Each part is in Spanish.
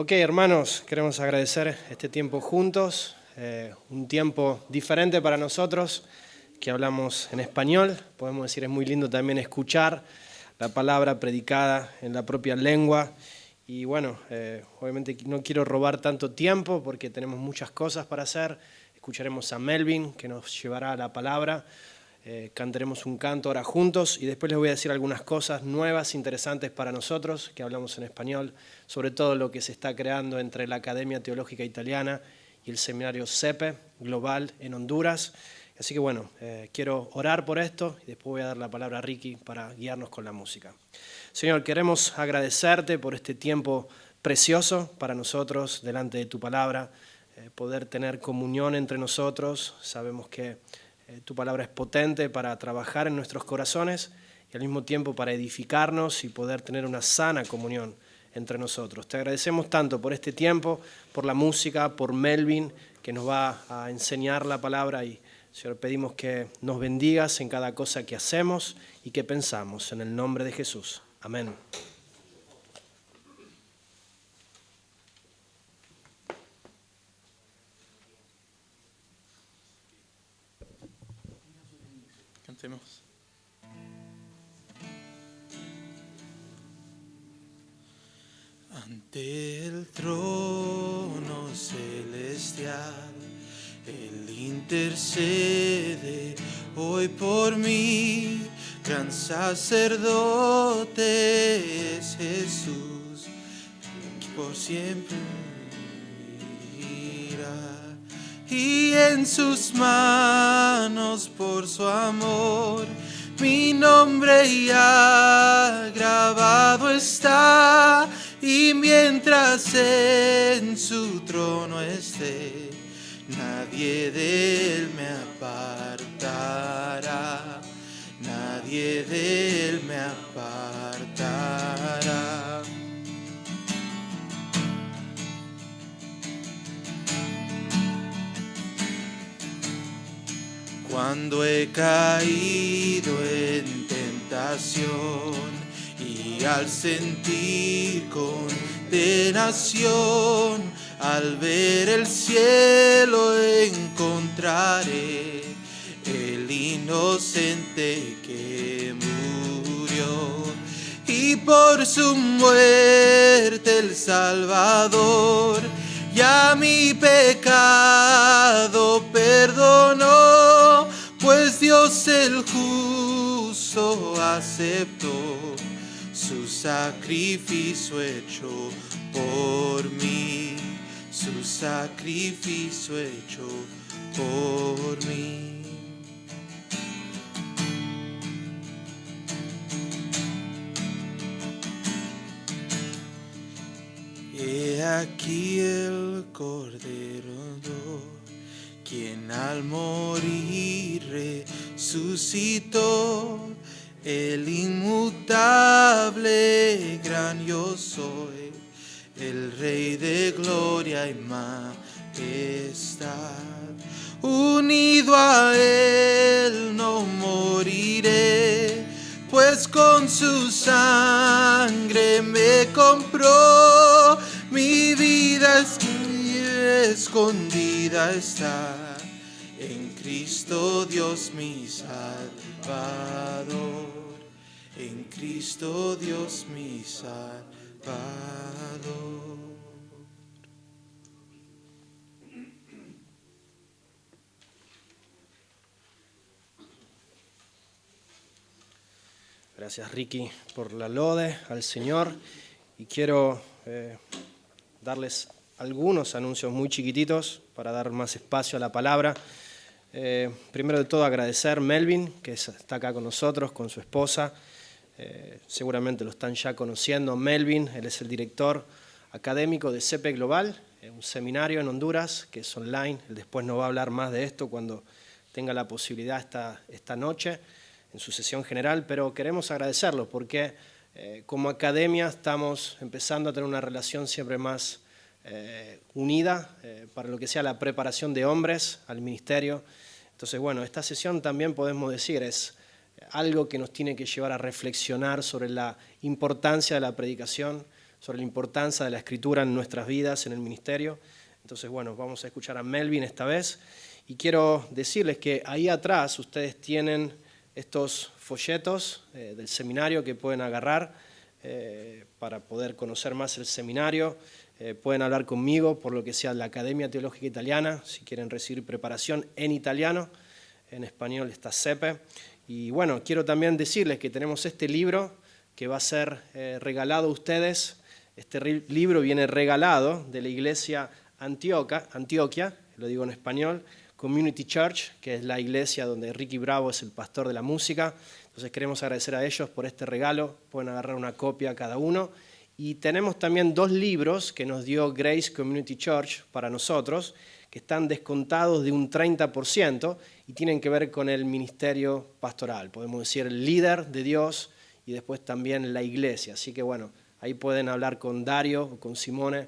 Ok, hermanos, queremos agradecer este tiempo juntos, un tiempo diferente para nosotros, que hablamos en español. Podemos decir, es muy lindo también escuchar la palabra predicada en la propia lengua. Y bueno, obviamente no quiero robar tanto tiempo porque tenemos muchas cosas para hacer. Escucharemos a Melvin, que nos llevará a la palabra. Cantaremos un canto ahora juntos y después les voy a decir algunas cosas nuevas, interesantes para nosotros, que hablamos en español, sobre todo lo que se está creando entre la Academia Teológica Italiana y el seminario CEPE Global en Honduras. Así que bueno, quiero orar por esto y después voy a dar la palabra a Ricky para guiarnos con la música. Señor, queremos agradecerte por este tiempo precioso para nosotros delante de tu palabra, poder tener comunión entre nosotros. Sabemos que tu palabra es potente para trabajar en nuestros corazones y al mismo tiempo para edificarnos y poder tener una sana comunión entre nosotros. Te agradecemos tanto por este tiempo, por la música, por Melvin, que nos va a enseñar la palabra y, Señor, pedimos que nos bendigas en cada cosa que hacemos y que pensamos. En el nombre de Jesús. Amén. Cantemos. Ante el trono celestial, Él intercede hoy por mí. Gran sacerdote es Jesús, por siempre vivirá. Y en sus manos por su amor mi nombre ya grabado está. Y mientras en su trono esté, nadie de él me apartará. Nadie de él me apartará. Cuando he caído en tentación y al sentir condenación, al ver el cielo encontraré el inocente que murió, y por su muerte el Salvador ya mi pecado perdonó, pues Dios el justo aceptó su sacrificio hecho por mí, su sacrificio hecho por mí. He aquí el Cordero, quien al morir resucitó, el inmutable gran yo soy, el Rey de gloria y majestad. Unido a él no moriré, pues con su sangre me compró. Mi vida escondida está en Cristo Dios mi Salvador, en Cristo Dios mi Salvador. Gracias, Ricky, por la lode al Señor. Y quiero darles algunos anuncios muy chiquititos para dar más espacio a la palabra. Primero de todo, agradecer a Melvin, que está acá con nosotros, con su esposa. Seguramente lo están ya conociendo. Melvin, él es el director académico de CEPE Global, un seminario en Honduras que es online. Él después nos va a hablar más de esto cuando tenga la posibilidad esta noche en su sesión general, pero queremos agradecerlo porque como academia estamos empezando a tener una relación siempre más unida para lo que sea la preparación de hombres al ministerio. Entonces, bueno, esta sesión también podemos decir es algo que nos tiene que llevar a reflexionar sobre la importancia de la predicación, sobre la importancia de la Escritura en nuestras vidas, en el ministerio. Entonces, bueno, vamos a escuchar a Melvin esta vez. Y quiero decirles que ahí atrás ustedes tienen estos folletos del seminario que pueden agarrar para poder conocer más el seminario. Pueden hablar conmigo por lo que sea la Academia Teológica Italiana, si quieren recibir preparación en italiano. En español está CEPE. Y bueno, quiero también decirles que tenemos este libro que va a ser regalado a ustedes. Este libro viene regalado de la iglesia Antioquia, lo digo en español, Community Church, que es la iglesia donde Ricky Bravo es el pastor de la música. Entonces queremos agradecer a ellos por este regalo. Pueden agarrar una copia cada uno. Y tenemos también 2 libros que nos dio Grace Community Church para nosotros, que están descontados de un 30% y tienen que ver con el ministerio pastoral. Podemos decir el líder de Dios y después también la iglesia. Así que bueno, ahí pueden hablar con Dario o con Simone,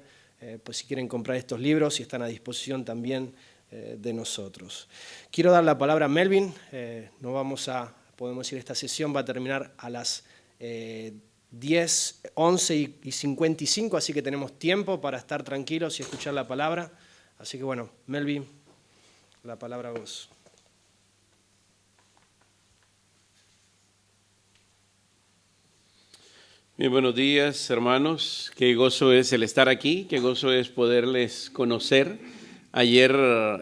pues si quieren comprar estos libros y están a disposición también de nosotros. Quiero dar la palabra a Melvin. Podemos decir, esta sesión va a terminar a las 10, 11 y 55, así que tenemos tiempo para estar tranquilos y escuchar la palabra. Así que bueno, Melvin, la palabra a vos. Bien, buenos días, hermanos. Qué gozo es el estar aquí, qué gozo es poderles conocer. Ayer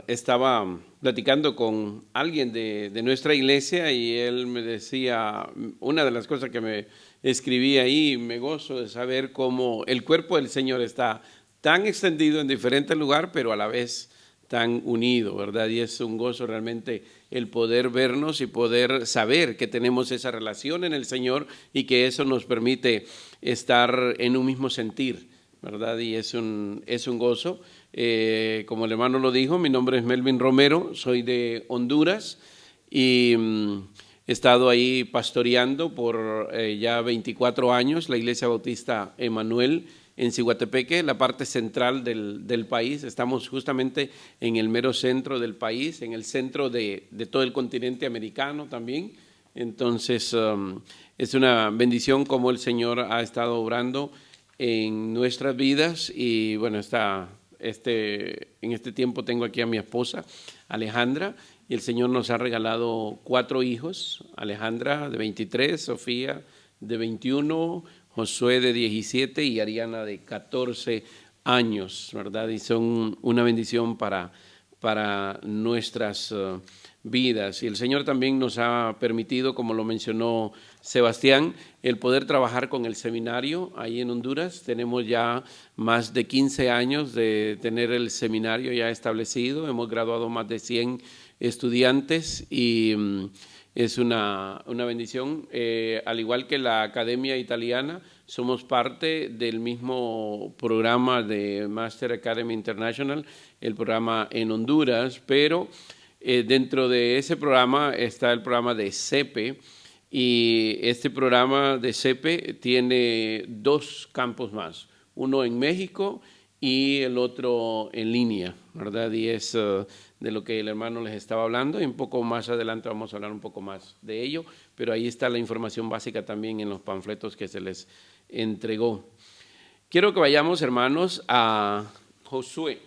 estaba platicando con alguien de nuestra iglesia y él me decía, una de las cosas que me escribí ahí, me gozo de saber cómo el cuerpo del Señor está tan extendido en diferentes lugares, pero a la vez tan unido, ¿verdad? Y es un gozo realmente el poder vernos y poder saber que tenemos esa relación en el Señor y que eso nos permite estar en un mismo sentir, ¿verdad? Y es un gozo. Como el hermano lo dijo, mi nombre es Melvin Romero, soy de Honduras y he estado ahí pastoreando por ya 24 años la Iglesia Bautista Emanuel en Ciguatepeque, la parte central del país. Estamos justamente en el mero centro del país, en el centro de todo el continente americano también. Entonces, es una bendición como el Señor ha estado obrando en nuestras vidas. Y bueno, en este tiempo tengo aquí a mi esposa, Alejandra, y el Señor nos ha regalado 4 hijos, Alejandra de 23, Sofía de 21, Josué de 17 y Ariana de 14 años, ¿verdad? Y son una bendición para nuestras vidas. Y el Señor también nos ha permitido, como lo mencionó Sebastián, el poder trabajar con el seminario ahí en Honduras. Tenemos ya más de 15 años de tener el seminario ya establecido. Hemos graduado más de 100 estudiantes y es una bendición. Al igual que la Academia Italiana, somos parte del mismo programa de Master Academy International, el programa en Honduras, pero dentro de ese programa está el programa de CEPE, y este programa de CEPE tiene 2 campos más, uno en México y el otro en línea, ¿verdad? Y es de lo que el hermano les estaba hablando, y un poco más adelante vamos a hablar un poco más de ello, pero ahí está la información básica también en los panfletos que se les entregó. Quiero que vayamos, hermanos, a Josué.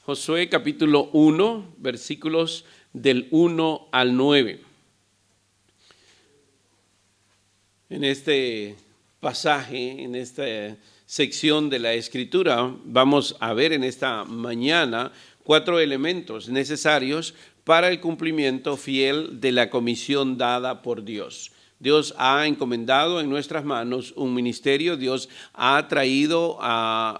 Josué capítulo 1, versículos del 1 al 9. En este pasaje, en esta sección de la Escritura, vamos a ver en esta mañana 4 elementos necesarios para el cumplimiento fiel de la comisión dada por Dios. Dios ha encomendado en nuestras manos un ministerio. Dios ha traído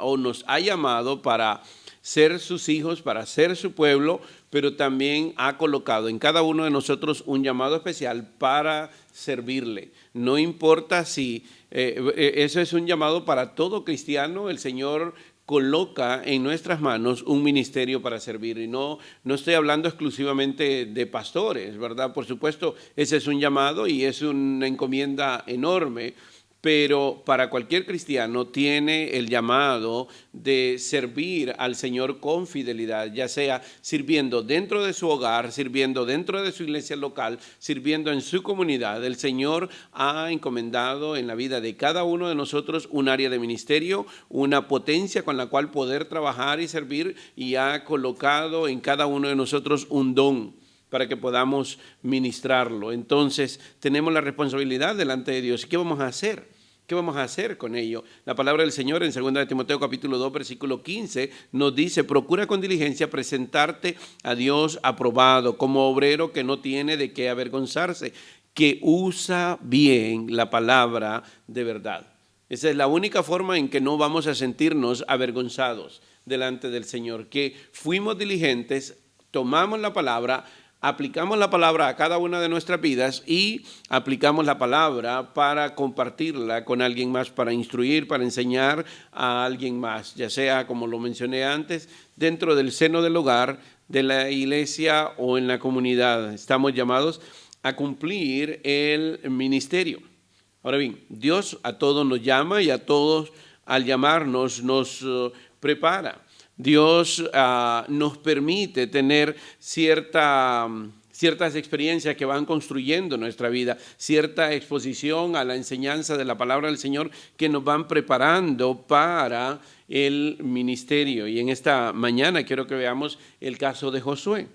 o nos ha llamado para ser sus hijos, para ser su pueblo, pero también ha colocado en cada uno de nosotros un llamado especial para servirle. No importa si eso es un llamado para todo cristiano. El Señor coloca en nuestras manos un ministerio para servir, y no estoy hablando exclusivamente de pastores, ¿verdad? Por supuesto, ese es un llamado y es una encomienda enorme, pero para cualquier cristiano tiene el llamado de servir al Señor con fidelidad, ya sea sirviendo dentro de su hogar, sirviendo dentro de su iglesia local, sirviendo en su comunidad. El Señor ha encomendado en la vida de cada uno de nosotros un área de ministerio, una potencia con la cual poder trabajar y servir, y ha colocado en cada uno de nosotros un don para que podamos ministrarlo. Entonces tenemos la responsabilidad delante de Dios. ¿Y qué vamos a hacer? ¿Qué vamos a hacer con ello? La palabra del Señor en 2 de Timoteo capítulo 2 versículo 15 nos dice: procura con diligencia presentarte a Dios aprobado, como obrero que no tiene de qué avergonzarse, que usa bien la palabra de verdad. Esa es la única forma en que no vamos a sentirnos avergonzados delante del Señor, que fuimos diligentes, tomamos la palabra, aplicamos la palabra a cada una de nuestras vidas y aplicamos la palabra para compartirla con alguien más, para instruir, para enseñar a alguien más, ya sea, como lo mencioné antes, dentro del seno del hogar, de la iglesia o en la comunidad. Estamos llamados a cumplir el ministerio. Ahora bien, Dios a todos nos llama y a todos al llamarnos nos prepara. Dios nos permite tener ciertas experiencias que van construyendo nuestra vida, cierta exposición a la enseñanza de la palabra del Señor que nos van preparando para el ministerio. Y en esta mañana quiero que veamos el caso de Josué.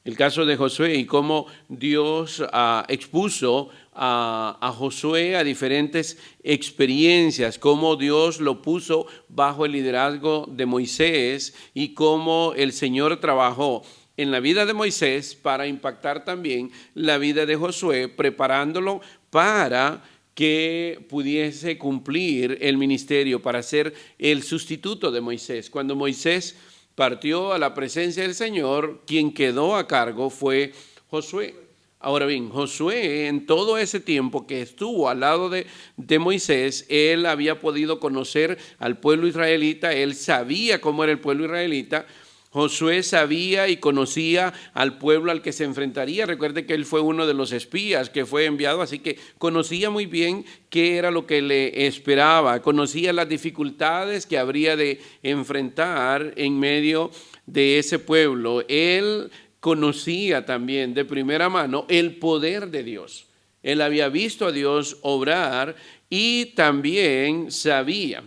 El caso de Josué y cómo Dios expuso a Josué a diferentes experiencias, cómo Dios lo puso bajo el liderazgo de Moisés y cómo el Señor trabajó en la vida de Moisés para impactar también la vida de Josué, preparándolo para que pudiese cumplir el ministerio, para ser el sustituto de Moisés. Cuando Moisés partió a la presencia del Señor, quien quedó a cargo fue Josué. Ahora bien, Josué, en todo ese tiempo que estuvo al lado de Moisés, él había podido conocer al pueblo israelita, él sabía cómo era el pueblo israelita. Josué sabía y conocía al pueblo al que se enfrentaría. Recuerde que él fue uno de los espías que fue enviado, así que conocía muy bien qué era lo que le esperaba, conocía las dificultades que habría de enfrentar en medio de ese pueblo. Él conocía también de primera mano el poder de Dios. Él había visto a Dios obrar y también sabía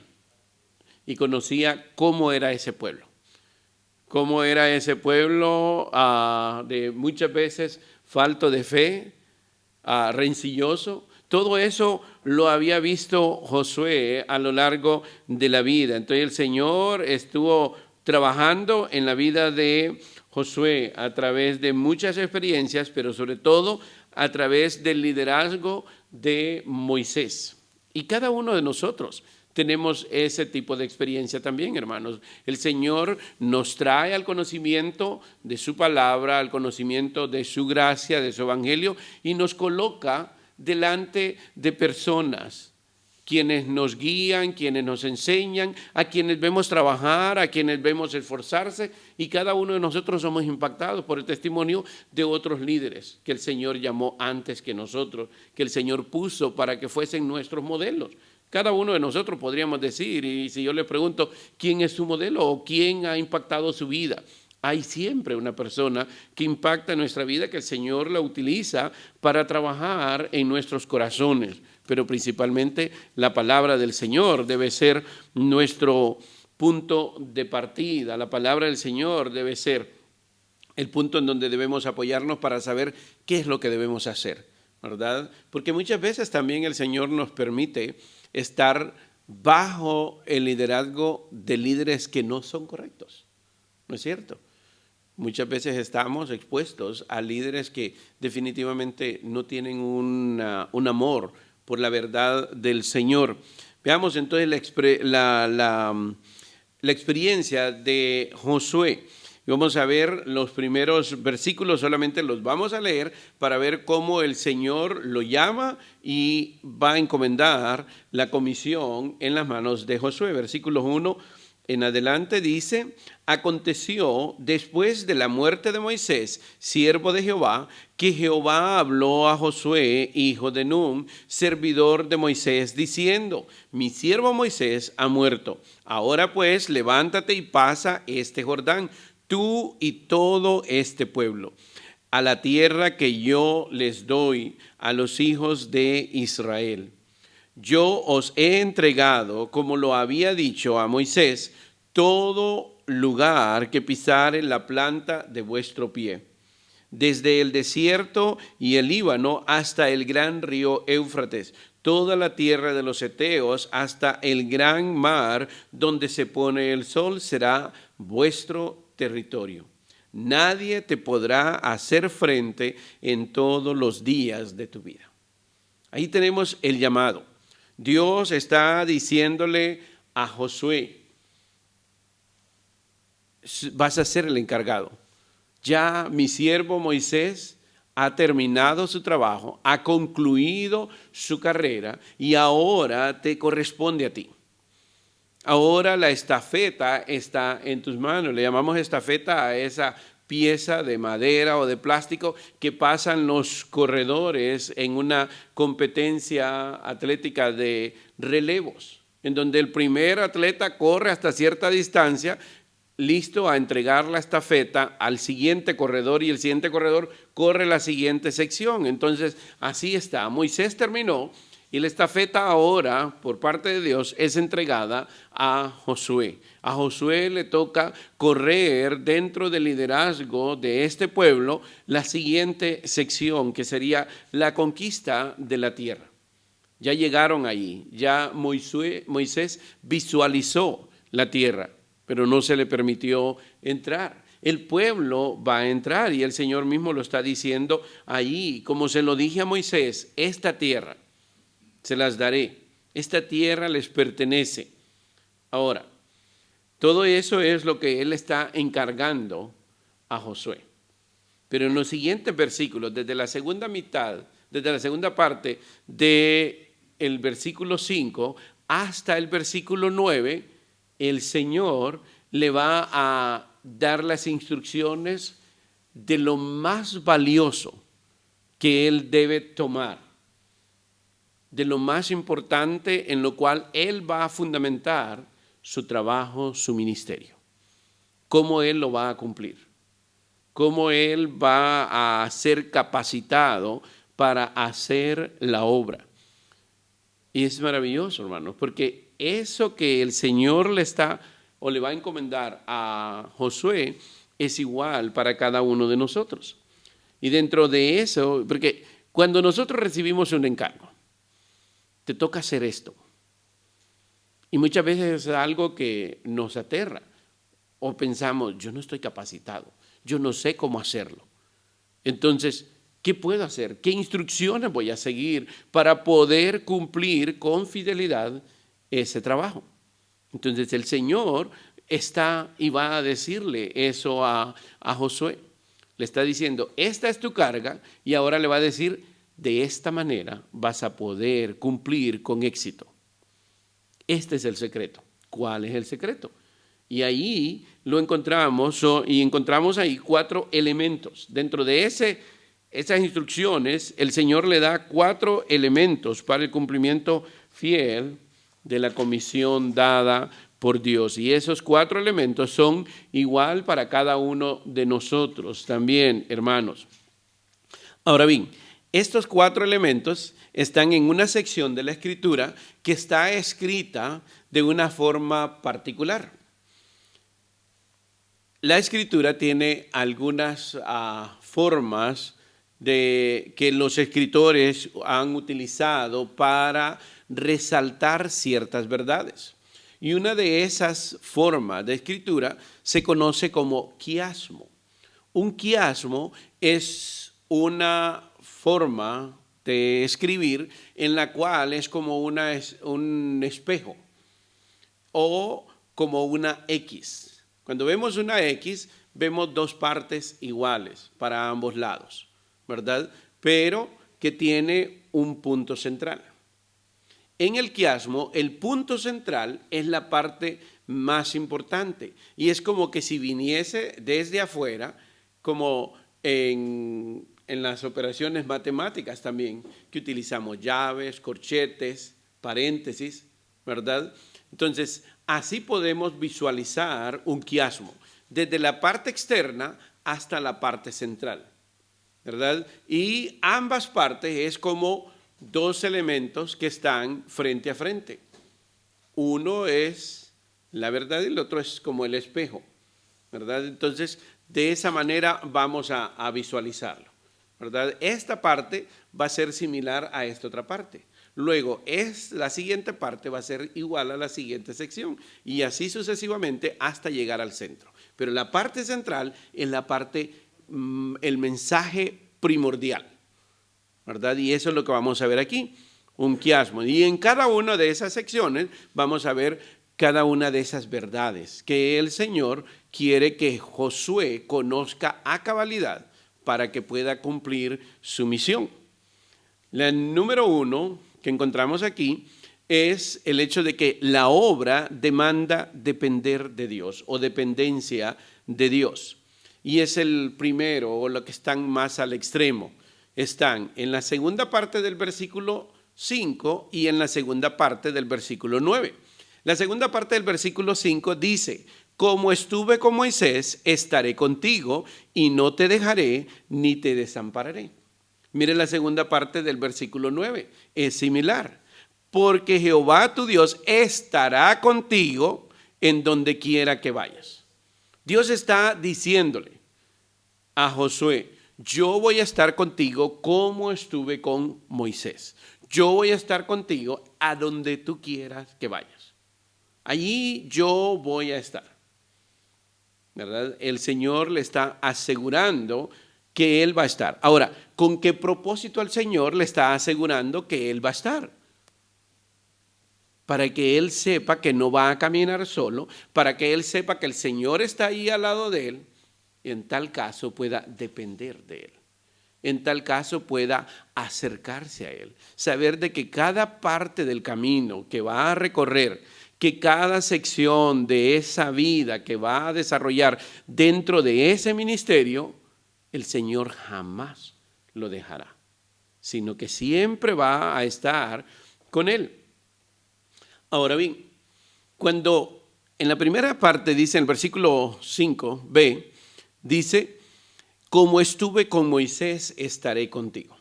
y conocía cómo era ese pueblo. Cómo era ese pueblo de muchas veces falto de fe, rencilloso. Todo eso lo había visto Josué a lo largo de la vida. Entonces el Señor estuvo trabajando en la vida de Josué a través de muchas experiencias, pero sobre todo a través del liderazgo de Moisés. Y cada uno de nosotros tenemos ese tipo de experiencia también, hermanos. El Señor nos trae al conocimiento de su palabra, al conocimiento de su gracia, de su evangelio, y nos coloca delante de personas, quienes nos guían, quienes nos enseñan, a quienes vemos trabajar, a quienes vemos esforzarse, y cada uno de nosotros somos impactados por el testimonio de otros líderes que el Señor llamó antes que nosotros, que el Señor puso para que fuesen nuestros modelos. Cada uno de nosotros podríamos decir, y si yo le pregunto quién es su modelo o quién ha impactado su vida, hay siempre una persona que impacta nuestra vida, que el Señor la utiliza para trabajar en nuestros corazones, pero principalmente la palabra del Señor debe ser nuestro punto de partida. La palabra del Señor debe ser el punto en donde debemos apoyarnos para saber qué es lo que debemos hacer, ¿verdad? Porque muchas veces también el Señor nos permite estar bajo el liderazgo de líderes que no son correctos, ¿no es cierto? Muchas veces estamos expuestos a líderes que definitivamente no tienen un amor por la verdad del Señor. Veamos entonces la experiencia de Josué. Vamos a ver los primeros versículos, solamente los vamos a leer para ver cómo el Señor lo llama y va a encomendar la comisión en las manos de Josué. Versículos 1 en adelante dice, aconteció después de la muerte de Moisés, siervo de Jehová, que Jehová habló a Josué, hijo de Nun, servidor de Moisés, diciendo, mi siervo Moisés ha muerto. Ahora pues, levántate y pasa este Jordán, tú y todo este pueblo, a la tierra que yo les doy a los hijos de Israel. Yo os he entregado, como lo había dicho a Moisés, todo lugar que pisare la planta de vuestro pie, desde el desierto y el Líbano hasta el gran río Éufrates, toda la tierra de los heteos hasta el gran mar donde se pone el sol será vuestro territorio. Nadie te podrá hacer frente en todos los días de tu vida. Ahí tenemos el llamado. Dios está diciéndole a Josué, vas a ser el encargado. Ya mi siervo Moisés ha terminado su trabajo, ha concluido su carrera y ahora te corresponde a ti. Ahora la estafeta está en tus manos. Le llamamos estafeta a esa pieza de madera o de plástico que pasan los corredores en una competencia atlética de relevos, en donde el primer atleta corre hasta cierta distancia, listo a entregar la estafeta al siguiente corredor y el siguiente corredor corre la siguiente sección. Entonces, así está. Moisés terminó y la estafeta ahora, por parte de Dios, es entregada a Josué. A Josué le toca correr dentro del liderazgo de este pueblo la siguiente sección, que sería la conquista de la tierra. Ya llegaron allí, ya Moisés visualizó la tierra, pero no se le permitió entrar. El pueblo va a entrar y el Señor mismo lo está diciendo ahí, como se lo dije a Moisés, esta tierra se las daré, esta tierra les pertenece. Ahora, todo eso es lo que él está encargando a Josué. Pero en los siguientes versículos, desde la segunda parte del versículo 5 hasta el versículo 9, el Señor le va a dar las instrucciones de lo más valioso que él debe tomar, de lo más importante en lo cual él va a fundamentar su trabajo, su ministerio. Cómo él lo va a cumplir. Cómo él va a ser capacitado para hacer la obra. Y es maravilloso, hermanos, porque eso que el Señor le va a encomendar a Josué es igual para cada uno de nosotros. Y dentro de eso, porque cuando nosotros recibimos un encargo, te toca hacer esto. Y muchas veces es algo que nos aterra. O pensamos, yo no estoy capacitado, yo no sé cómo hacerlo. Entonces, ¿qué puedo hacer? ¿Qué instrucciones voy a seguir para poder cumplir con fidelidad ese trabajo? Entonces, el Señor está y va a decirle eso a Josué. Le está diciendo, esta es tu carga, y ahora le va a decir, de esta manera vas a poder cumplir con éxito. Este es el secreto. ¿Cuál es el secreto? Y ahí lo encontramos, y encontramos ahí 4 elementos. Dentro de esas instrucciones, el Señor le da 4 elementos para el cumplimiento fiel de la comisión dada por Dios. Y esos 4 elementos son igual para cada uno de nosotros también, hermanos. Ahora bien, estos 4 elementos están en una sección de la Escritura que está escrita de una forma particular. La Escritura tiene algunas formas que los escritores han utilizado para resaltar ciertas verdades. Y una de esas formas de escritura se conoce como quiasmo. Un quiasmo es una forma de escribir en la cual es como un espejo o como una X. Cuando vemos una X, vemos 2 partes iguales para ambos lados, ¿verdad? Pero que tiene un punto central. En el quiasmo, el punto central es la parte más importante. Y es como que si viniese desde afuera, como en las operaciones matemáticas también, que utilizamos llaves, corchetes, paréntesis, ¿verdad? Entonces, así podemos visualizar un quiasmo, desde la parte externa hasta la parte central, ¿verdad? Y ambas partes es como dos elementos que están frente a frente. Uno es la verdad y el otro es como el espejo, ¿verdad? Entonces, de esa manera vamos a visualizarlo, ¿verdad? Esta parte va a ser similar a esta otra parte. Luego, la siguiente parte va a ser igual a la siguiente sección y así sucesivamente hasta llegar al centro. Pero la parte central es la parte, el mensaje primordial, ¿verdad? Y eso es lo que vamos a ver aquí, un quiasmo. Y en cada una de esas secciones vamos a ver cada una de esas verdades que el Señor quiere que Josué conozca a cabalidad para que pueda cumplir su misión. La número 1 que encontramos aquí es el hecho de que la obra demanda depender de Dios o dependencia de Dios. Y es el primero o lo que están más al extremo. Están en la segunda parte del versículo 5 y en la segunda parte del versículo 9. La segunda parte del versículo 5 dice: como estuve con Moisés, estaré contigo y no te dejaré ni te desampararé. Mire la segunda parte del versículo 9, es similar. Porque Jehová tu Dios estará contigo en donde quiera que vayas. Dios está diciéndole a Josué: yo voy a estar contigo como estuve con Moisés. Yo voy a estar contigo a donde tú quieras que vayas. Allí yo voy a estar, ¿verdad? El Señor le está asegurando que Él va a estar. Ahora, ¿con qué propósito el Señor le está asegurando que Él va a estar? Para que Él sepa que no va a caminar solo, para que Él sepa que el Señor está ahí al lado de Él, y en tal caso pueda depender de Él. En tal caso pueda acercarse a Él. Saber de que cada parte del camino que va a recorrer, que cada sección de esa vida que va a desarrollar dentro de ese ministerio, el Señor jamás lo dejará, sino que siempre va a estar con Él. Ahora bien, cuando en la primera parte dice, en el versículo 5b, dice: como estuve con Moisés, estaré contigo.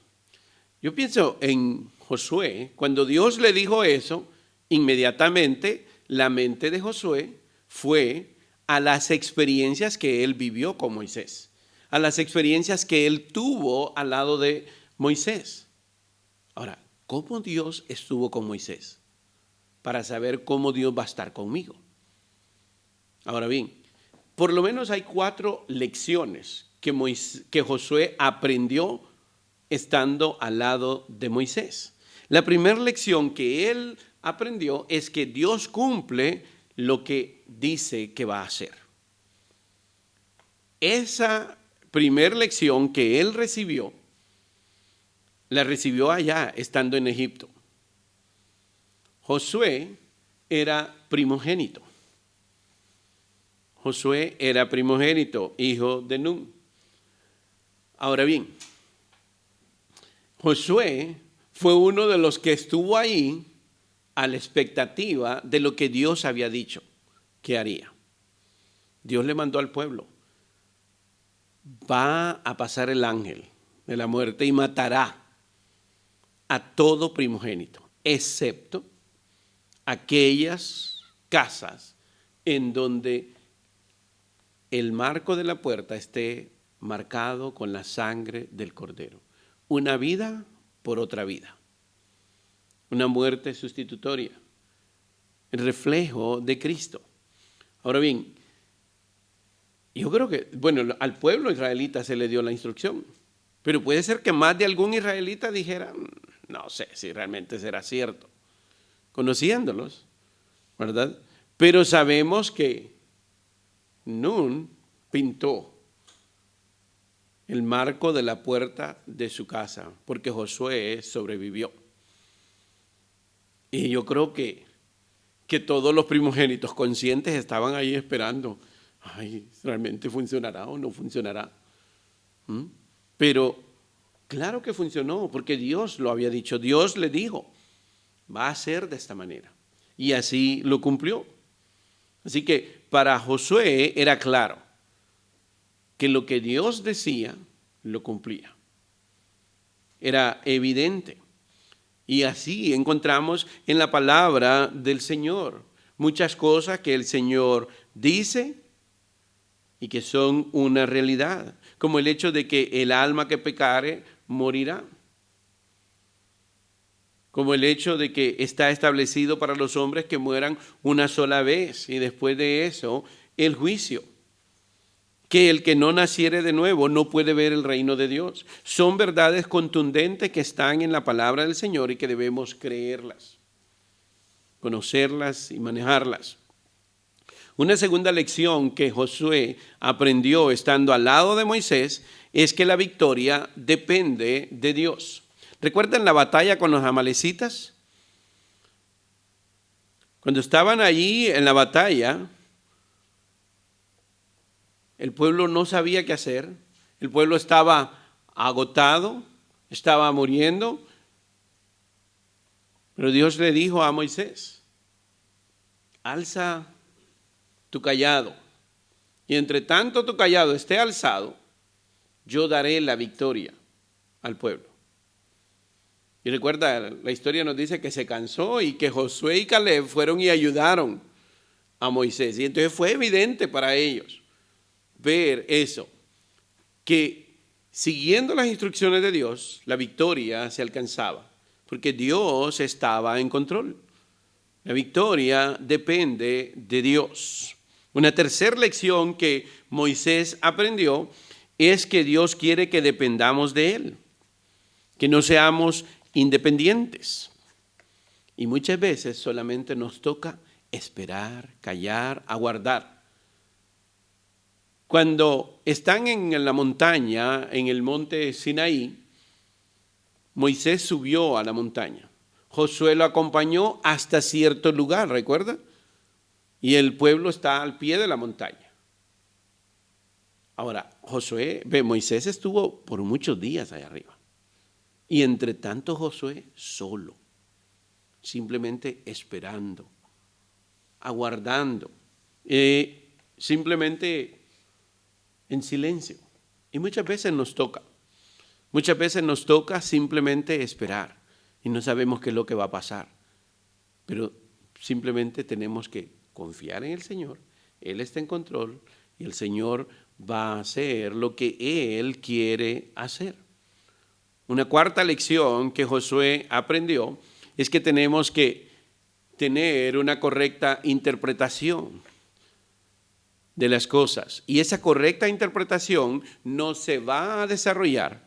Yo pienso en Josué, cuando Dios le dijo eso, inmediatamente la mente de Josué fue a las experiencias que él vivió con Moisés, a las experiencias que él tuvo al lado de Moisés. Ahora, ¿cómo Dios estuvo con Moisés? Para saber cómo Dios va a estar conmigo. Ahora bien, por lo menos hay 4 lecciones que Josué aprendió estando al lado de Moisés. La primera lección que él aprendió es que Dios cumple lo que dice que va a hacer. Esa primera lección que él recibió, la recibió allá estando en Egipto. Josué era primogénito. Josué era primogénito, hijo de Nun. Ahora bien, Josué fue uno de los que estuvo ahí a la expectativa de lo que Dios había dicho que haría. Dios le mandó al pueblo: va a pasar el ángel de la muerte y matará a todo primogénito, excepto aquellas casas en donde el marco de la puerta esté marcado con la sangre del Cordero. Una vida por otra vida. Una muerte sustitutoria. El reflejo de Cristo. Ahora bien, yo creo que, bueno, al pueblo israelita se le dio la instrucción, pero puede ser que más de algún israelita dijera: no sé si realmente será cierto, conociéndolos, ¿verdad? Pero sabemos que Nun pintó el marco de la puerta de su casa, porque Josué sobrevivió. Y yo creo que que todos los primogénitos conscientes estaban ahí esperando. Ay, ¿realmente funcionará o no funcionará? Pero claro que funcionó, porque Dios lo había dicho. Dios le dijo, va a ser de esta manera. Y así lo cumplió. Así que para Josué era claro que lo que Dios decía, lo cumplía. Era evidente. Y así encontramos en la palabra del Señor muchas cosas que el Señor dice y que son una realidad, como el hecho de que el alma que pecare morirá, como el hecho de que está establecido para los hombres que mueran una sola vez y después de eso el juicio, que el que no naciere de nuevo no puede ver el reino de Dios. Son verdades contundentes que están en la palabra del Señor y que debemos creerlas, conocerlas y manejarlas. Una segunda lección que Josué aprendió estando al lado de Moisés es que la victoria depende de Dios. ¿Recuerdan la batalla con los amalecitas? Cuando estaban allí en la batalla, el pueblo no sabía qué hacer, el pueblo estaba agotado, estaba muriendo, pero Dios le dijo a Moisés, alza tu cayado, y entre tanto tu cayado esté alzado, yo daré la victoria al pueblo. Y recuerda, la historia nos dice que se cansó y que Josué y Caleb fueron y ayudaron a Moisés. Y entonces fue evidente para ellos ver eso, que siguiendo las instrucciones de Dios, la victoria se alcanzaba, porque Dios estaba en control. La victoria depende de Dios. Una tercera lección que Moisés aprendió es que Dios quiere que dependamos de Él, que no seamos independientes. Y muchas veces solamente nos toca esperar, callar, aguardar. Cuando están en la montaña, en el monte Sinaí, Moisés subió a la montaña. Josué lo acompañó hasta cierto lugar, ¿recuerda? Y el pueblo está al pie de la montaña. Ahora, Moisés estuvo por muchos días allá arriba. Y entre tanto Josué solo, simplemente esperando, aguardando, simplemente en silencio. Y muchas veces nos toca simplemente esperar y no sabemos qué es lo que va a pasar. Pero simplemente tenemos que confiar en el Señor, Él está en control y el Señor va a hacer lo que Él quiere hacer. Una cuarta lección que Josué aprendió es que tenemos que tener una correcta interpretación de las cosas. Y esa correcta interpretación no se va a desarrollar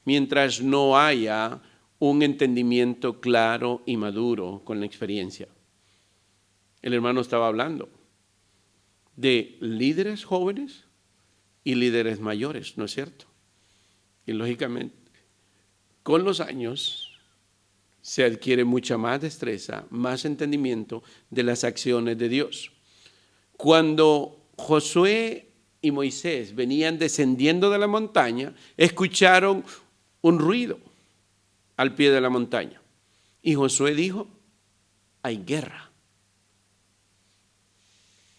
mientras no haya un entendimiento claro y maduro con la experiencia. El hermano estaba hablando de líderes jóvenes y líderes mayores, ¿no es cierto? Y lógicamente, con los años se adquiere mucha más destreza, más entendimiento de las acciones de Dios. Cuando Josué y Moisés venían descendiendo de la montaña, escucharon un ruido al pie de la montaña. Y Josué dijo, hay guerra.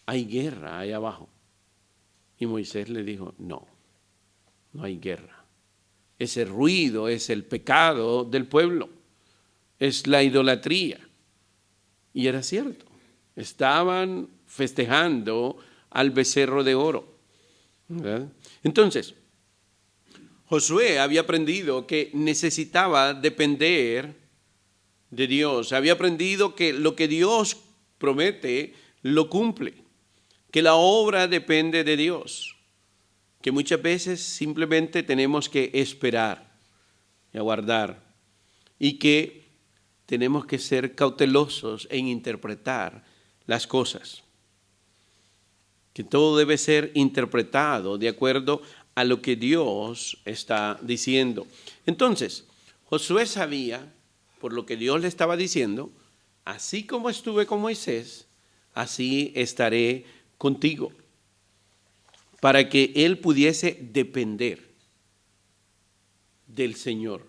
Hay guerra ahí abajo. Y Moisés le dijo, no hay guerra. Ese ruido es el pecado del pueblo, es la idolatría. Y era cierto, estaban festejando al becerro de oro, ¿verdad? Entonces, Josué había aprendido que necesitaba depender de Dios, había aprendido que lo que Dios promete lo cumple, que la obra depende de Dios, que muchas veces simplemente tenemos que esperar y aguardar y que tenemos que ser cautelosos en interpretar las cosas, que todo debe ser interpretado de acuerdo a lo que Dios está diciendo. Entonces, Josué sabía, por lo que Dios le estaba diciendo, así como estuve con Moisés, así estaré contigo. Para que él pudiese depender del Señor.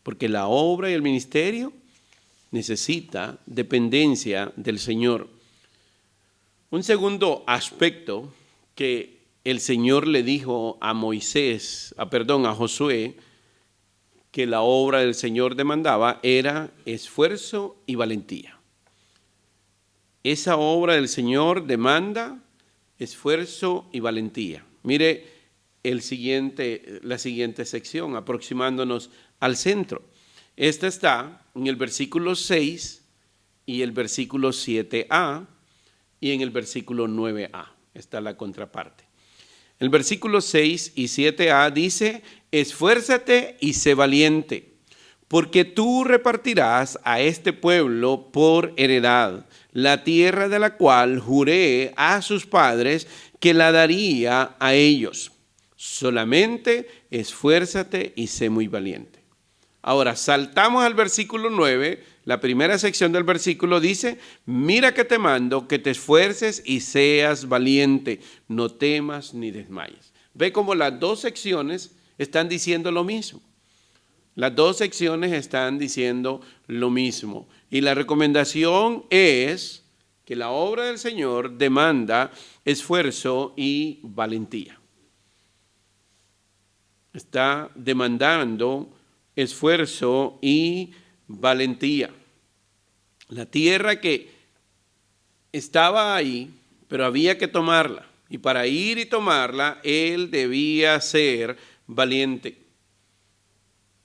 Porque la obra y el ministerio necesita dependencia del Señor. Un segundo aspecto que el Señor le dijo a Josué, que la obra del Señor demandaba era esfuerzo y valentía. Esa obra del Señor demanda esfuerzo y valentía. Mire la siguiente sección, aproximándonos al centro. Esta está en el versículo 6 y el versículo 7a y en el versículo 9a. Está la contraparte. El versículo 6 y 7a dice: esfuérzate y sé valiente, porque tú repartirás a este pueblo por heredad la tierra de la cual juré a sus padres que la daría a ellos. Solamente esfuérzate y sé muy valiente. Ahora saltamos al versículo 9. La primera sección del versículo dice: mira que te mando que te esfuerces y seas valiente, no temas ni desmayes. Ve cómo las dos secciones están diciendo lo mismo. Las dos secciones están diciendo lo mismo. Y la recomendación es que la obra del Señor demanda esfuerzo y valentía. Está demandando esfuerzo y valentía. La tierra que estaba ahí, pero había que tomarla. Y para ir y tomarla, él debía ser valiente.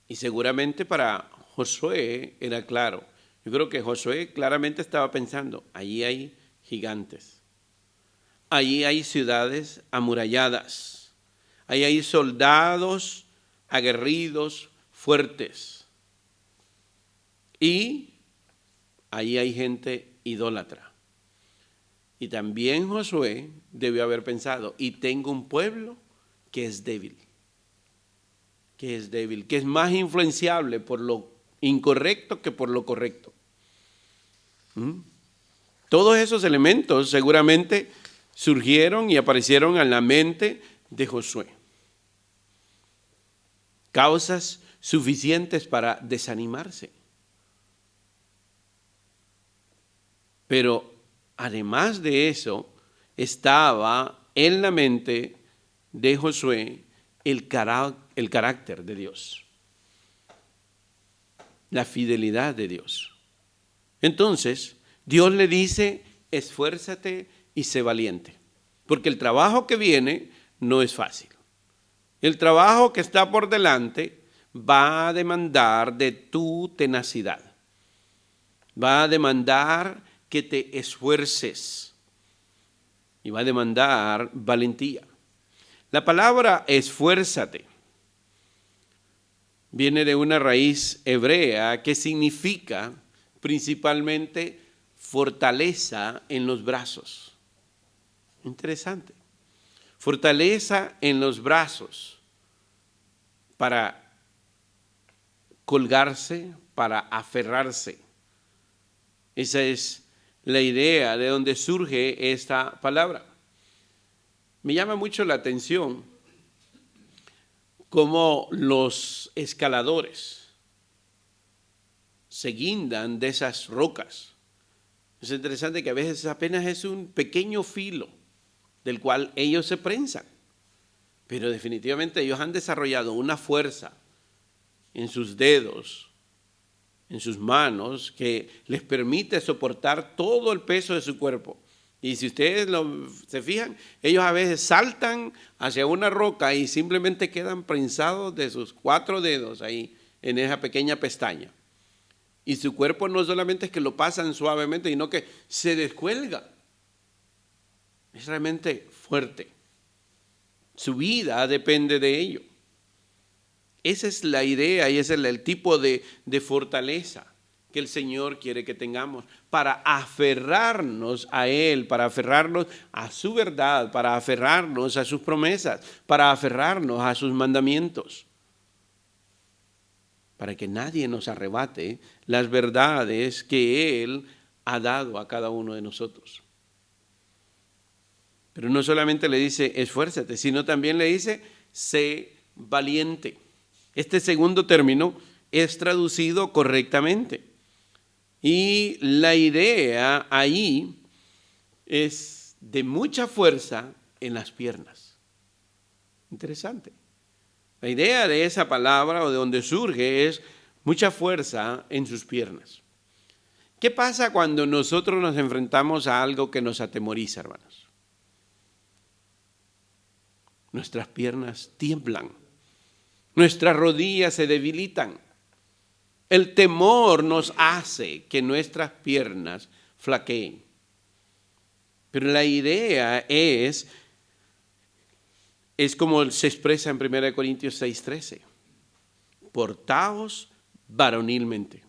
Y seguramente para Josué era claro. Yo creo que Josué claramente estaba pensando: allí hay gigantes, allí hay ciudades amuralladas, allí hay soldados aguerridos, fuertes, y allí hay gente idólatra. Y también Josué debió haber pensado: y tengo un pueblo que es débil, que es más influenciable por lo incorrecto que por lo correcto. Todos esos elementos seguramente surgieron y aparecieron en la mente de Josué. Causas suficientes para desanimarse. Pero además de eso, estaba en la mente de Josué el carácter de Dios, la fidelidad de Dios. Entonces, Dios le dice: esfuérzate y sé valiente, porque el trabajo que viene no es fácil. El trabajo que está por delante va a demandar de tu tenacidad, va a demandar que te esfuerces y va a demandar valentía. La palabra esfuérzate viene de una raíz hebrea que significa principalmente fortaleza en los brazos. Interesante. Fortaleza en los brazos para colgarse, para aferrarse. Esa es la idea de donde surge esta palabra. Me llama mucho la atención cómo los escaladores se guindan de esas rocas. Es interesante que a veces apenas es un pequeño filo del cual ellos se prensan, pero definitivamente ellos han desarrollado una fuerza en sus dedos, en sus manos, que les permite soportar todo el peso de su cuerpo. Y si ustedes se fijan, ellos a veces saltan hacia una roca y simplemente quedan prensados de sus 4 dedos ahí en esa pequeña pestaña. Y su cuerpo no solamente es que lo pasan suavemente, sino que se descuelga. Es realmente fuerte. Su vida depende de ello. Esa es la idea y ese es el tipo de fortaleza que el Señor quiere que tengamos para aferrarnos a Él, para aferrarnos a su verdad, para aferrarnos a sus promesas, para aferrarnos a sus mandamientos, para que nadie nos arrebate las verdades que Él ha dado a cada uno de nosotros. Pero no solamente le dice esfuérzate, sino también le dice sé valiente. Este segundo término es traducido correctamente. Y la idea ahí es de mucha fuerza en las piernas. Interesante. La idea de esa palabra o de donde surge es mucha fuerza en sus piernas. ¿Qué pasa cuando nosotros nos enfrentamos a algo que nos atemoriza, hermanos? Nuestras piernas tiemblan, nuestras rodillas se debilitan. El temor nos hace que nuestras piernas flaqueen. Pero la idea es como se expresa en 1 Corintios 6:13. Portaos varonilmente.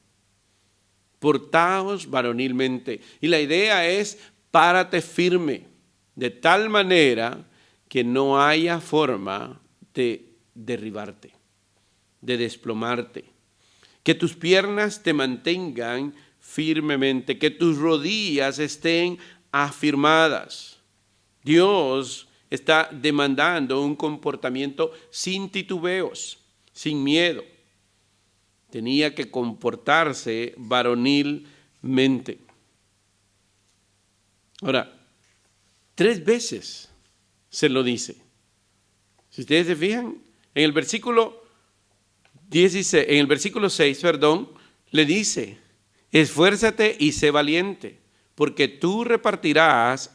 Portaos varonilmente. Y la idea es párate firme, de tal manera que no haya forma de derribarte, de desplomarte. Que tus piernas te mantengan firmemente, que tus rodillas estén afirmadas. Dios está demandando un comportamiento sin titubeos, sin miedo. Tenía que comportarse varonilmente. Ahora, 3 veces se lo dice. Si ustedes se fijan, en el versículo 6, le dice, esfuérzate y sé valiente, porque tú repartirás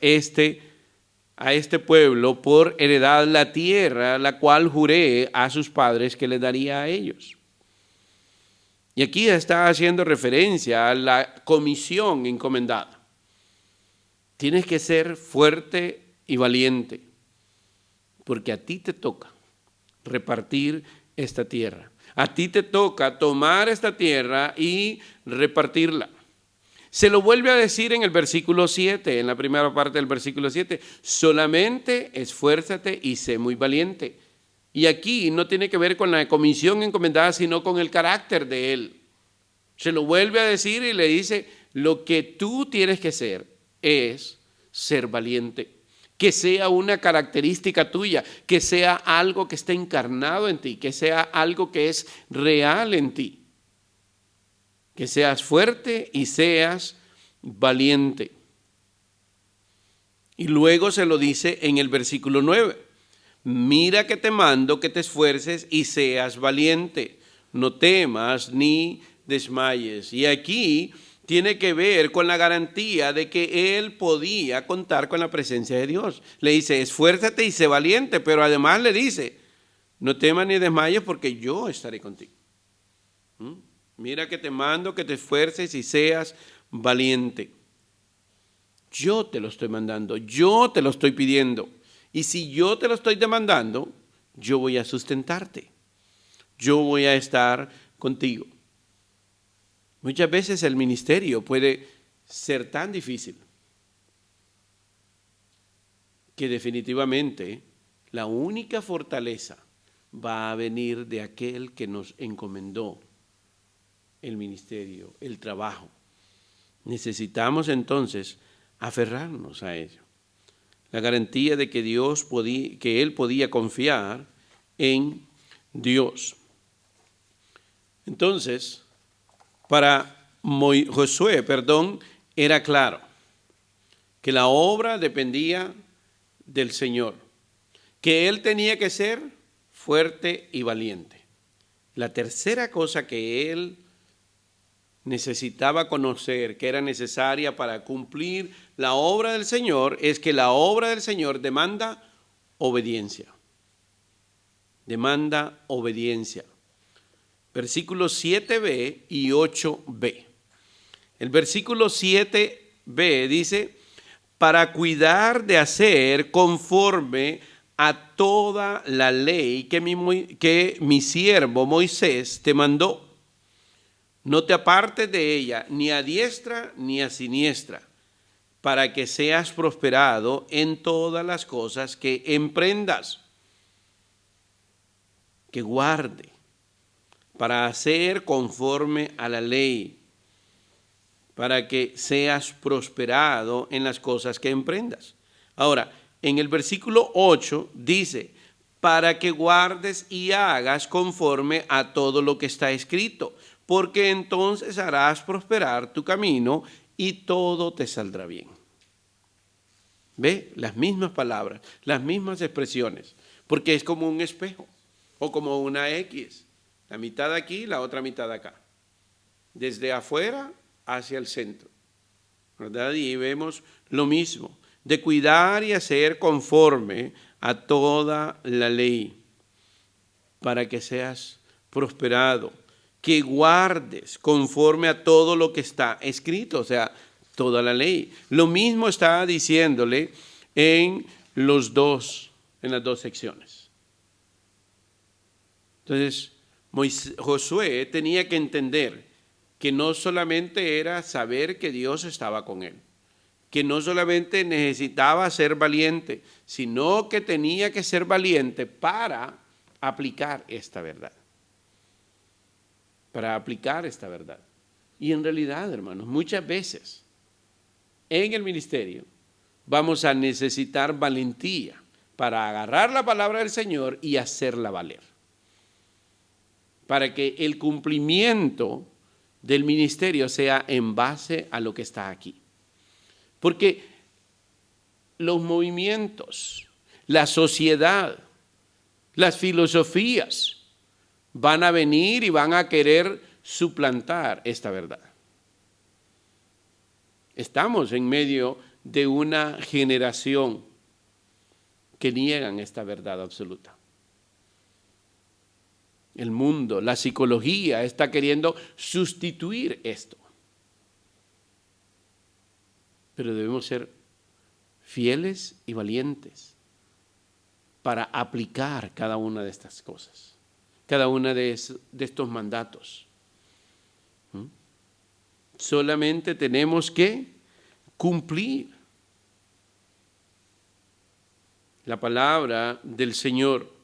a este pueblo por heredad la tierra, la cual juré a sus padres que le daría a ellos. Y aquí está haciendo referencia a la comisión encomendada. Tienes que ser fuerte y valiente, porque a ti te toca repartir esta tierra. A ti te toca tomar esta tierra y repartirla. Se lo vuelve a decir en el versículo 7, en la primera parte del versículo 7, solamente esfuérzate y sé muy valiente. Y aquí no tiene que ver con la comisión encomendada, sino con el carácter de él. Se lo vuelve a decir y le dice, lo que tú tienes que ser es ser valiente. Que sea una característica tuya, que sea algo que esté encarnado en ti, que sea algo que es real en ti. Que seas fuerte y seas valiente. Y luego se lo dice en el versículo 9. Mira que te mando que te esfuerces y seas valiente. No temas ni desmayes. Y aquí tiene que ver con la garantía de que él podía contar con la presencia de Dios. Le dice, esfuérzate y sé valiente, pero además le dice, no temas ni desmayes porque yo estaré contigo. Mira que te mando que te esfuerces y seas valiente. Yo te lo estoy mandando, yo te lo estoy pidiendo. Y si yo te lo estoy demandando, yo voy a sustentarte. Yo voy a estar contigo. Muchas veces el ministerio puede ser tan difícil que definitivamente la única fortaleza va a venir de aquel que nos encomendó el ministerio, el trabajo. Necesitamos entonces aferrarnos a ello. La garantía de que que él podía confiar en Dios. Entonces, para Josué, era claro que la obra dependía del Señor, que él tenía que ser fuerte y valiente. La tercera cosa que él necesitaba conocer, que era necesaria para cumplir la obra del Señor, es que la obra del Señor demanda obediencia. Demanda obediencia. Versículos 7b y 8b. El versículo 7b dice, para cuidar de hacer conforme a toda la ley que mi siervo Moisés te mandó. No te apartes de ella, ni a diestra ni a siniestra, para que seas prosperado en todas las cosas que emprendas. Que guarde, para hacer conforme a la ley, para que seas prosperado en las cosas que emprendas. Ahora, en el versículo 8 dice, para que guardes y hagas conforme a todo lo que está escrito, porque entonces harás prosperar tu camino y todo te saldrá bien. ¿Ve? Las mismas palabras, las mismas expresiones, porque es como un espejo o como una X, la mitad aquí, la otra mitad acá, desde afuera hacia el centro, ¿verdad? Y vemos lo mismo, de cuidar y hacer conforme a toda la ley, para que seas prosperado, que guardes conforme a todo lo que está escrito, o sea, toda la ley. Lo mismo está diciéndole en las dos secciones. Entonces, Josué tenía que entender que no solamente era saber que Dios estaba con él, que no solamente necesitaba ser valiente, sino que tenía que ser valiente para aplicar esta verdad. Para aplicar esta verdad. Y en realidad, hermanos, muchas veces en el ministerio vamos a necesitar valentía para agarrar la palabra del Señor y hacerla valer. Para que el cumplimiento del ministerio sea en base a lo que está aquí. Porque los movimientos, la sociedad, las filosofías van a venir y van a querer suplantar esta verdad. Estamos en medio de una generación que niegan esta verdad absoluta. El mundo, la psicología está queriendo sustituir esto. Pero debemos ser fieles y valientes para aplicar cada una de estas cosas, cada una de estos mandatos. Solamente tenemos que cumplir la palabra del Señor.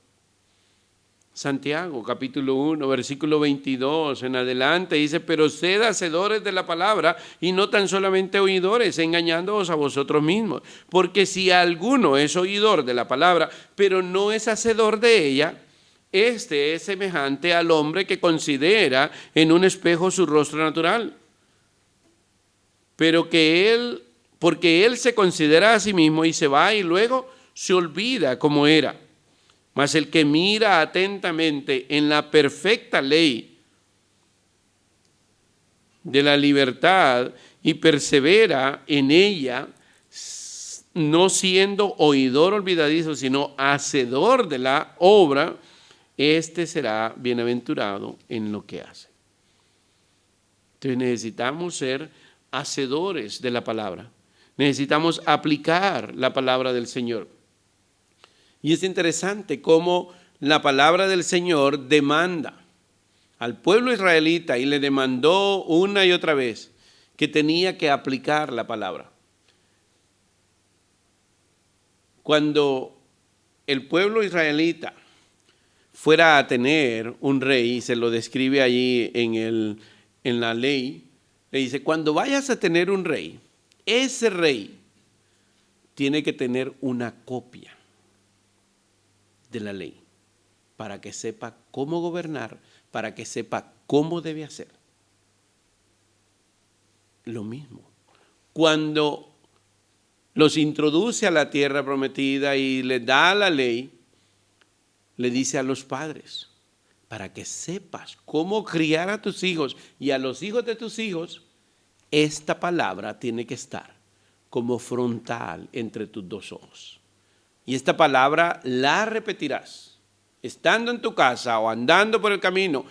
Santiago, capítulo 1, versículo 22 en adelante, dice, pero sed hacedores de la palabra y no tan solamente oidores, engañándoos a vosotros mismos. Porque si alguno es oidor de la palabra, pero no es hacedor de ella, este es semejante al hombre que considera en un espejo su rostro natural. Pero porque él se considera a sí mismo y se va y luego se olvida cómo era. Mas el que mira atentamente en la perfecta ley de la libertad y persevera en ella, no siendo oidor olvidadizo, sino hacedor de la obra, este será bienaventurado en lo que hace. Entonces necesitamos ser hacedores de la palabra. Necesitamos aplicar la palabra del Señor. Y es interesante cómo la palabra del Señor demanda al pueblo israelita y le demandó una y otra vez que tenía que aplicar la palabra. Cuando el pueblo israelita fuera a tener un rey, se lo describe allí en la ley, le dice, cuando vayas a tener un rey, ese rey tiene que tener una copia de la ley, para que sepa cómo gobernar, para que sepa cómo debe hacer. Lo mismo, cuando los introduce a la tierra prometida y les da la ley, le dice a los padres, para que sepas cómo criar a tus hijos y a los hijos de tus hijos, esta palabra tiene que estar como frontal entre tus dos ojos. Y esta palabra la repetirás, estando en tu casa o andando por el camino,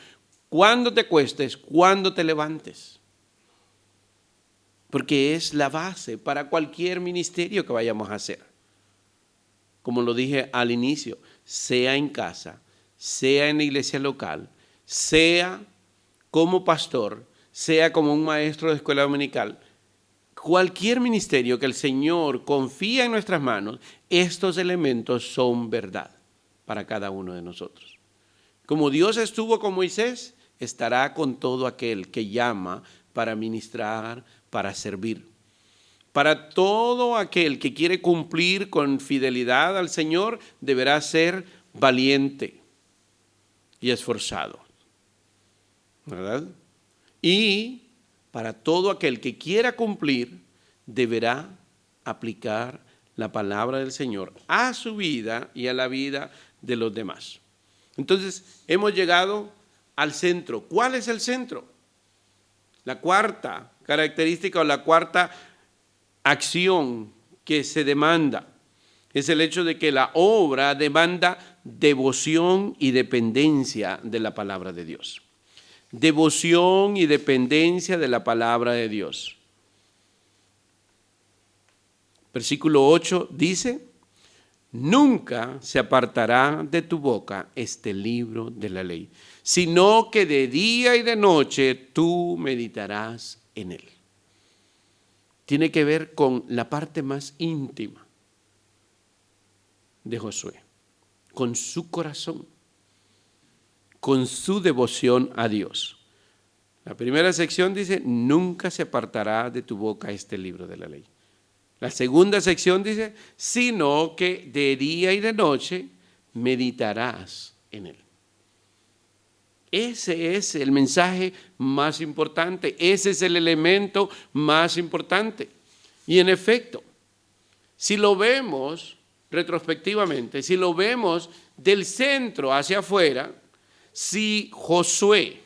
cuando te acuestes, cuando te levantes. Porque es la base para cualquier ministerio que vayamos a hacer. Como lo dije al inicio, sea en casa, sea en la iglesia local, sea como pastor, sea como un maestro de escuela dominical, cualquier ministerio que el Señor confía en nuestras manos, estos elementos son verdad para cada uno de nosotros. Como Dios estuvo con Moisés, estará con todo aquel que llama para ministrar, para servir. Para todo aquel que quiere cumplir con fidelidad al Señor, deberá ser valiente y esforzado, ¿verdad? Y para todo aquel que quiera cumplir, deberá aplicar la palabra del Señor a su vida y a la vida de los demás. Entonces, hemos llegado al centro. ¿Cuál es el centro? La cuarta característica o la cuarta acción que se demanda es el hecho de que la obra demanda devoción y dependencia de la palabra de Dios. Devoción y dependencia de la palabra de Dios. Versículo 8 dice: nunca se apartará de tu boca este libro de la ley, sino que de día y de noche tú meditarás en él. Tiene que ver con la parte más íntima de Josué, con su corazón, con su devoción a Dios. La primera sección dice: nunca se apartará de tu boca este libro de la ley. La segunda sección dice: sino que de día y de noche meditarás en él. Ese es el mensaje más importante, ese es el elemento más importante. Y en efecto, si lo vemos retrospectivamente, si lo vemos del centro hacia afuera, si Josué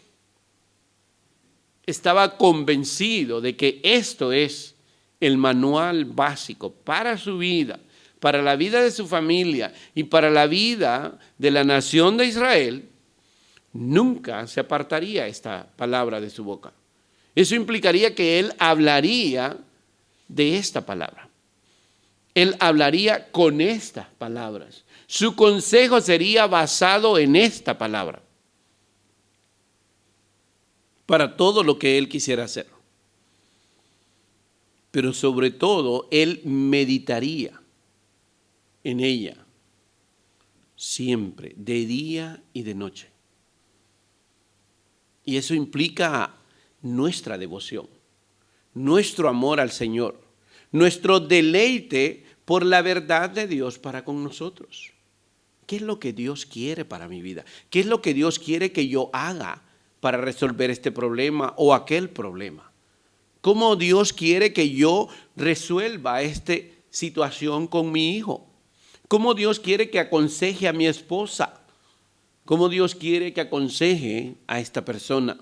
estaba convencido de que esto es el manual básico para su vida, para la vida de su familia y para la vida de la nación de Israel, nunca se apartaría esta palabra de su boca. Eso implicaría que él hablaría de esta palabra. Él hablaría con estas palabras. Su consejo sería basado en esta palabra para todo lo que él quisiera hacer. Pero sobre todo, él meditaría en ella siempre, de día y de noche. Y eso implica nuestra devoción, nuestro amor al Señor, nuestro deleite por la verdad de Dios para con nosotros. ¿Qué es lo que Dios quiere para mi vida? ¿Qué es lo que Dios quiere que yo haga para resolver este problema o aquel problema? ¿Cómo Dios quiere que yo resuelva esta situación con mi hijo? ¿Cómo Dios quiere que aconseje a mi esposa? ¿Cómo Dios quiere que aconseje a esta persona?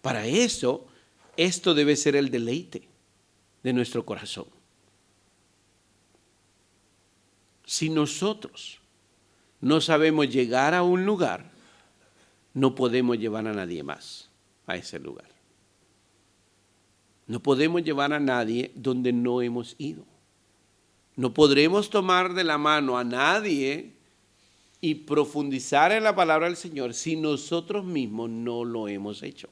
Para eso, esto debe ser el deleite de nuestro corazón. Si nosotros no sabemos llegar a un lugar, no podemos llevar a nadie más a ese lugar. No podemos llevar a nadie donde no hemos ido. No podremos tomar de la mano a nadie y profundizar en la palabra del Señor si nosotros mismos no lo hemos hecho.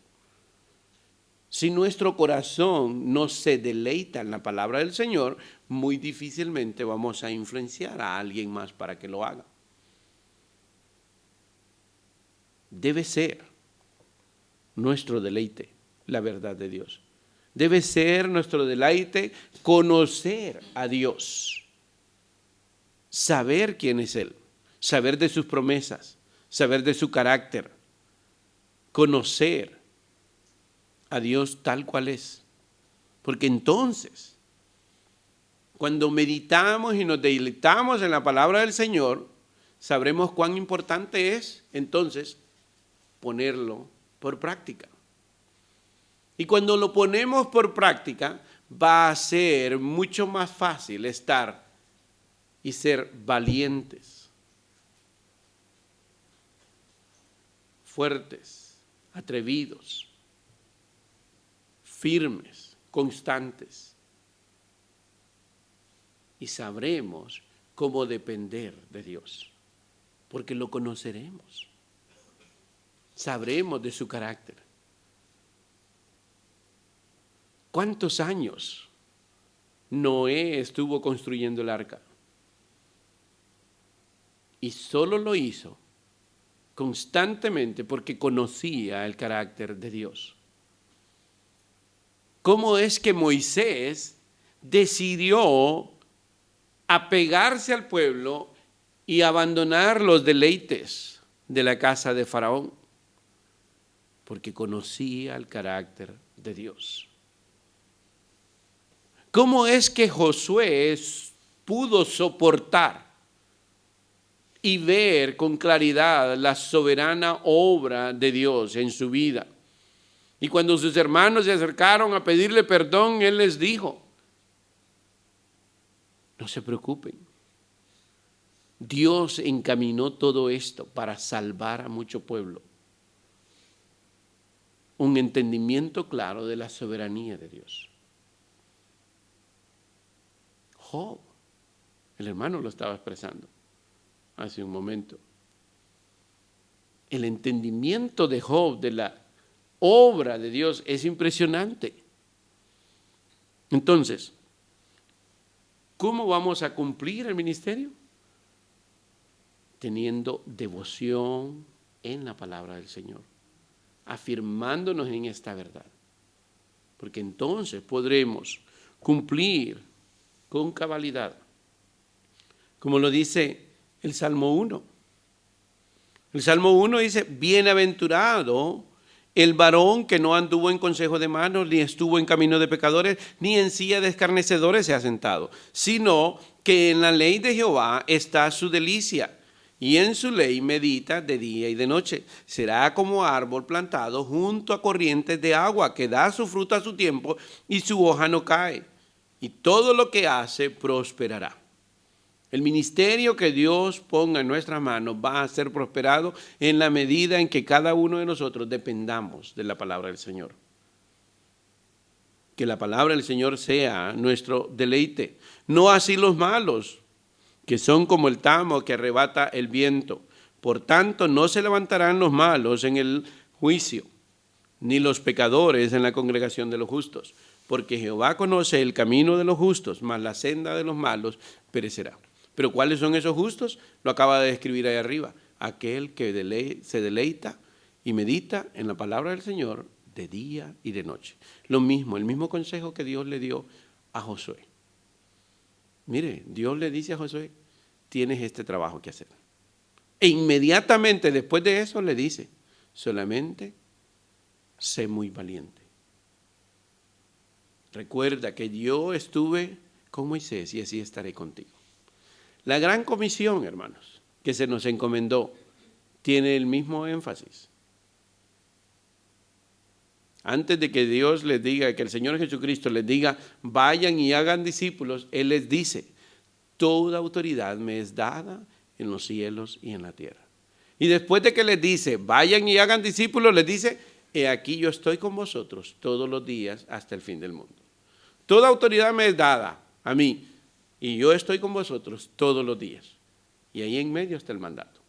Si nuestro corazón no se deleita en la palabra del Señor, muy difícilmente vamos a influenciar a alguien más para que lo haga. Debe ser nuestro deleite la verdad de Dios. Debe ser nuestro deleite conocer a Dios, saber quién es Él, saber de sus promesas, saber de su carácter, conocer a Dios tal cual es. Porque entonces, cuando meditamos y nos deleitamos en la palabra del Señor, sabremos cuán importante es entonces ponerlo por práctica. Y cuando lo ponemos por práctica, va a ser mucho más fácil estar y ser valientes, fuertes, atrevidos, firmes, constantes. Y sabremos cómo depender de Dios, porque lo conoceremos. Sabremos de su carácter. ¿Cuántos años Noé estuvo construyendo el arca? Y solo lo hizo constantemente porque conocía el carácter de Dios. ¿Cómo es que Moisés decidió apegarse al pueblo y abandonar los deleites de la casa de Faraón, porque conocía el carácter de Dios. ¿Cómo es que Josué pudo soportar y ver con claridad la soberana obra de Dios en su vida? Y cuando sus hermanos se acercaron a pedirle perdón, él les dijo: no se preocupen, Dios encaminó todo esto para salvar a mucho pueblo. Un entendimiento claro de la soberanía de Dios. Job, el hermano lo estaba expresando hace un momento. El entendimiento de Job de la obra de Dios es impresionante. Entonces, ¿cómo vamos a cumplir el ministerio? Teniendo devoción en la palabra del Señor, afirmándonos en esta verdad, porque entonces podremos cumplir con cabalidad, como lo dice el Salmo 1. El Salmo 1 dice: bienaventurado el varón que no anduvo en consejo de malos, ni estuvo en camino de pecadores, ni en silla de escarnecedores se ha sentado, sino que en la ley de Jehová está su delicia, y en su ley medita de día y de noche. Será como árbol plantado junto a corrientes de agua, que da su fruto a su tiempo, y su hoja no cae, y todo lo que hace prosperará. El ministerio que Dios ponga en nuestras manos va a ser prosperado en la medida en que cada uno de nosotros dependamos de la palabra del Señor. Que la palabra del Señor sea nuestro deleite. No así los malos, que son como el tamo que arrebata el viento. Por tanto, no se levantarán los malos en el juicio, ni los pecadores en la congregación de los justos. Porque Jehová conoce el camino de los justos, mas la senda de los malos perecerá. Pero ¿cuáles son esos justos? Lo acaba de describir ahí arriba. Aquel que se deleita y medita en la palabra del Señor de día y de noche. Lo mismo, el mismo consejo que Dios le dio a Josué. Mire, Dios le dice a Josué: tienes este trabajo que hacer. E inmediatamente después de eso le dice: solamente sé muy valiente. Recuerda que yo estuve con Moisés y así estaré contigo. La gran comisión, hermanos, que se nos encomendó, tiene el mismo énfasis. Antes de que Dios les diga, que el Señor Jesucristo les diga: vayan y hagan discípulos, Él les dice: toda autoridad me es dada en los cielos y en la tierra. Y después de que les dice: vayan y hagan discípulos, les dice: he aquí yo estoy con vosotros todos los días hasta el fin del mundo. Toda autoridad me es dada a mí, y yo estoy con vosotros todos los días. Y ahí en medio está el mandato.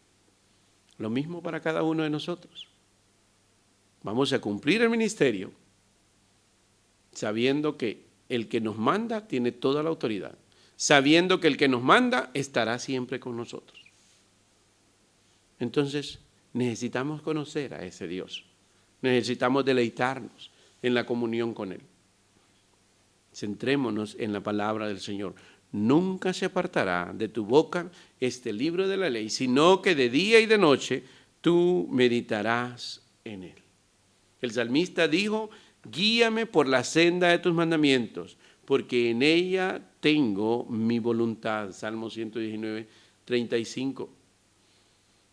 Lo mismo para cada uno de nosotros. Vamos a cumplir el ministerio sabiendo que el que nos manda tiene toda la autoridad, sabiendo que el que nos manda estará siempre con nosotros. Entonces, necesitamos conocer a ese Dios. Necesitamos deleitarnos en la comunión con Él. Centrémonos en la palabra del Señor. Nunca se apartará de tu boca este libro de la ley, sino que de día y de noche tú meditarás en él. El salmista dijo: guíame por la senda de tus mandamientos, porque en ella tengo mi voluntad. Salmo 119, 35.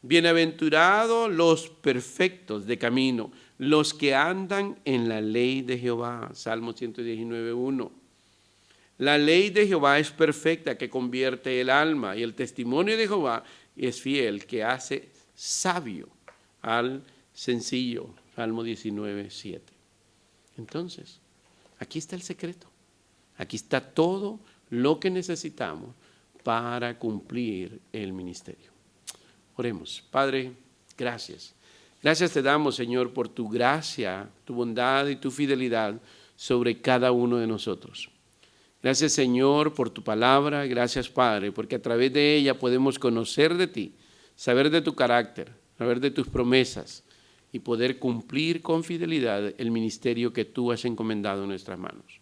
Bienaventurados los perfectos de camino, los que andan en la ley de Jehová. Salmo 119, 1. La ley de Jehová es perfecta, que convierte el alma, y el testimonio de Jehová es fiel, que hace sabio al sencillo. Salmo 19, 7. Entonces, aquí está el secreto. Aquí está todo lo que necesitamos para cumplir el ministerio. Oremos. Padre, gracias. Gracias te damos, Señor, por tu gracia, tu bondad y tu fidelidad sobre cada uno de nosotros. Gracias, Señor, por tu palabra. Gracias, Padre, porque a través de ella podemos conocer de ti, saber de tu carácter, saber de tus promesas y poder cumplir con fidelidad el ministerio que tú has encomendado en nuestras manos.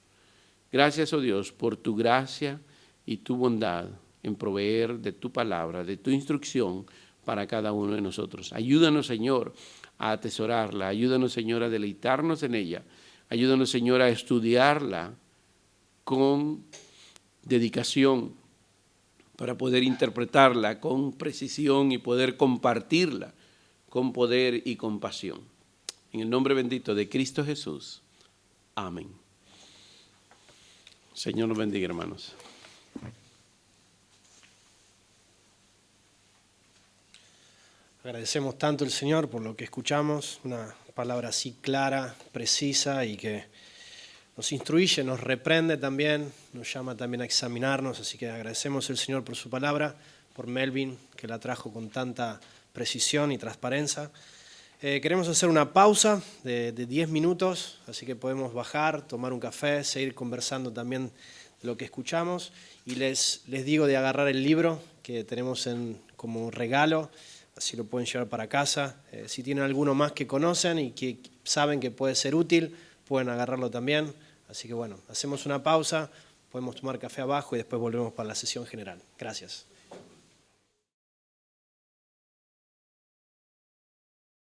Gracias, oh Dios, por tu gracia y tu bondad en proveer de tu palabra, de tu instrucción para cada uno de nosotros. Ayúdanos, Señor, a atesorarla. Ayúdanos, Señor, a deleitarnos en ella. Ayúdanos, Señor, a estudiarla con dedicación para poder interpretarla con precisión y poder compartirla con poder y compasión. En el nombre bendito de Cristo Jesús. Amén. Señor nos bendiga, hermanos. Agradecemos tanto al Señor por lo que escuchamos, una palabra así clara, precisa y que nos instruye, nos reprende también, nos llama también a examinarnos, así que agradecemos al Señor por su palabra, por Melvin, que la trajo con tanta precisión y transparencia. Queremos hacer una pausa de 10 minutos, así que podemos bajar, tomar un café, seguir conversando también de lo que escuchamos. Y les digo de agarrar el libro que tenemos como regalo, así lo pueden llevar para casa. Si tienen alguno más que conocen y que saben que puede ser útil, pueden agarrarlo también. Así que bueno, hacemos una pausa, podemos tomar café abajo y después volvemos para la sesión general. Gracias.